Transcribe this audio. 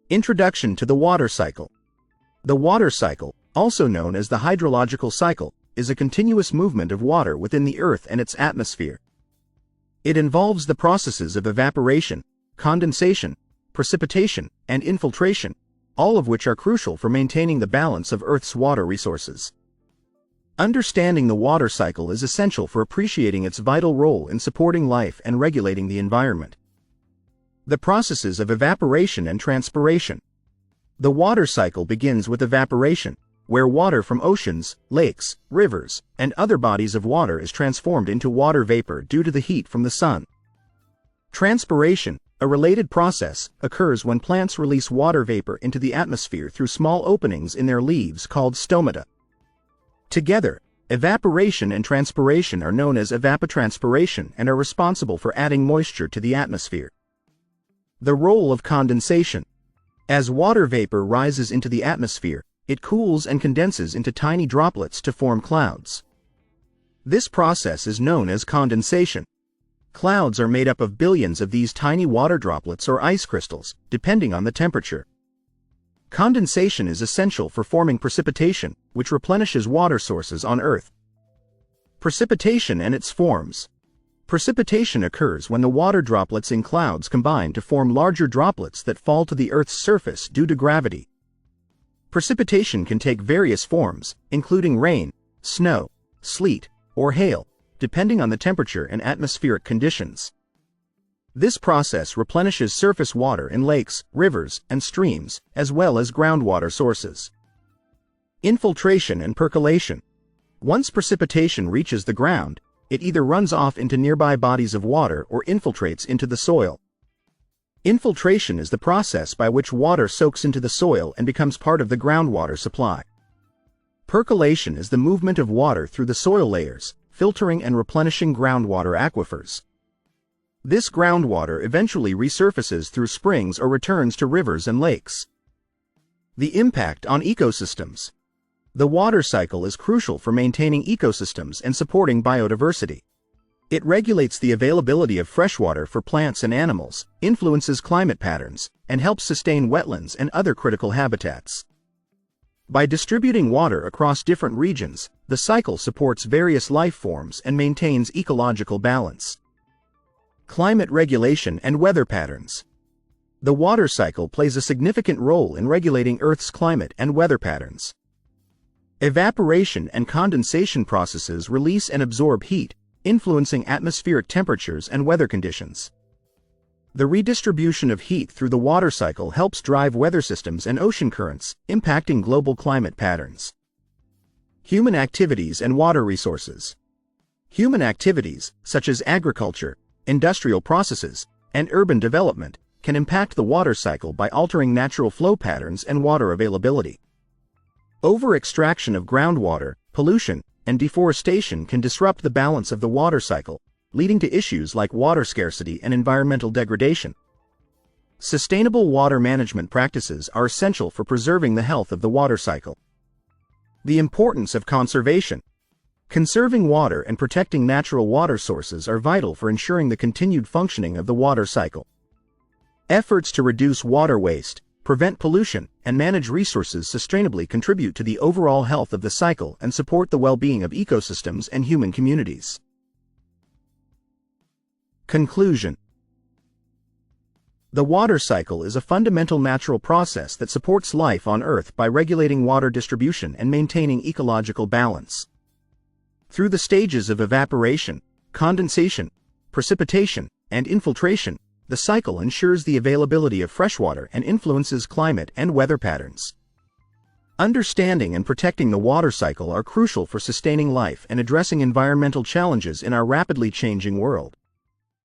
Introduction to the water cycle. The water cycle, also known as the hydrological cycle, is a continuous movement of water within the Earth and its atmosphere. It involves the processes of evaporation, condensation, precipitation, and infiltration, all of which are crucial for maintaining the balance of Earth's water resources. Understanding the water cycle is essential for appreciating its vital role in supporting life and regulating the environment. The processes of evaporation and transpiration. The water cycle begins with evaporation, where water from oceans, lakes, rivers, and other bodies of water is transformed into water vapor due to the heat from the sun. Transpiration, a related process, occurs when plants release water vapor into the atmosphere through small openings in their leaves called stomata. Together, evaporation and transpiration are known as evapotranspiration and are responsible for adding moisture to the atmosphere. The role of condensation. As water vapor rises into the atmosphere, it cools and condenses into tiny droplets to form clouds. This process is known as condensation. Clouds are made up of billions of these tiny water droplets or ice crystals, depending on the temperature. Condensation is essential for forming precipitation, which replenishes water sources on Earth. Precipitation and its forms. Precipitation occurs when the water droplets in clouds combine to form larger droplets that fall to the Earth's surface due to gravity. Precipitation can take various forms, including rain, snow, sleet, or hail, depending on the temperature and atmospheric conditions. This process replenishes surface water in lakes, rivers, and streams, as well as groundwater sources. Infiltration and percolation. Once precipitation reaches the ground, it either runs off into nearby bodies of water or infiltrates into the soil. Infiltration is the process by which water soaks into the soil and becomes part of the groundwater supply. Percolation is the movement of water through the soil layers, filtering and replenishing groundwater aquifers. This groundwater eventually resurfaces through springs or returns to rivers and lakes. The impact on ecosystems. The water cycle is crucial for maintaining ecosystems and supporting biodiversity. It regulates the availability of freshwater for plants and animals, influences climate patterns, and helps sustain wetlands and other critical habitats. By distributing water across different regions, the cycle supports various life forms and maintains ecological balance. Climate regulation and weather patterns. The water cycle plays a significant role in regulating Earth's climate and weather patterns. Evaporation and condensation processes release and absorb heat, influencing atmospheric temperatures and weather conditions. The redistribution of heat through the water cycle helps drive weather systems and ocean currents, impacting global climate patterns. Human activities and water resources. Human activities, such as agriculture, industrial processes, and urban development, can impact the water cycle by altering natural flow patterns and water availability. Over-extraction of groundwater, pollution, and deforestation can disrupt the balance of the water cycle, leading to issues like water scarcity and environmental degradation. Sustainable water management practices are essential for preserving the health of the water cycle. The importance of conservation. Conserving water and protecting natural water sources are vital for ensuring the continued functioning of the water cycle. Efforts to reduce water waste, prevent pollution, and manage resources sustainably contribute to the overall health of the cycle and support the well-being of ecosystems and human communities. Conclusion. The water cycle is a fundamental natural process that supports life on Earth by regulating water distribution and maintaining ecological balance. Through the stages of evaporation, condensation, precipitation, and infiltration, the cycle ensures the availability of freshwater and influences climate and weather patterns. Understanding and protecting the water cycle are crucial for sustaining life and addressing environmental challenges in our rapidly changing world.